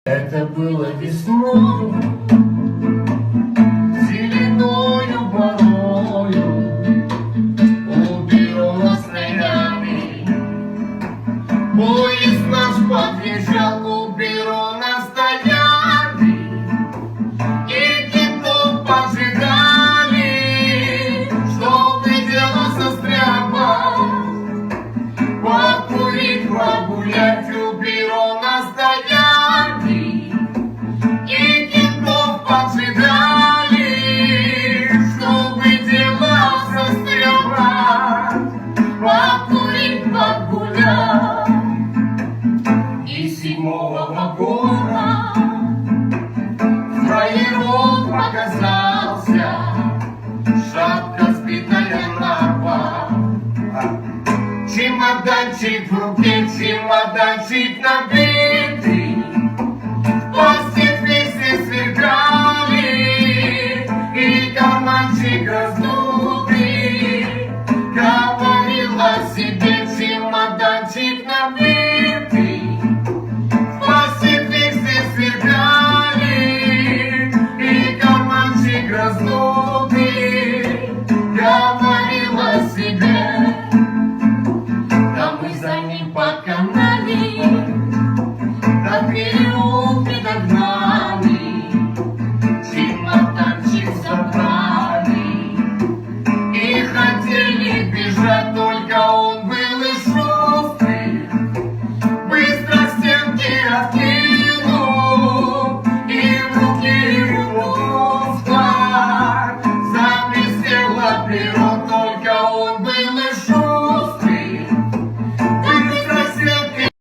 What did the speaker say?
Это было весной, зеленою порою, у бюро настрояний. Поезд наш подъезжал, у бюро на стоянке, и китов пожидали, чтобы дело состряпать, покурить, погулять у бюро на стоянке. И 7-го вагона фраером показался, шапка сбитая на пол, чемоданчик в руке, чемоданчик на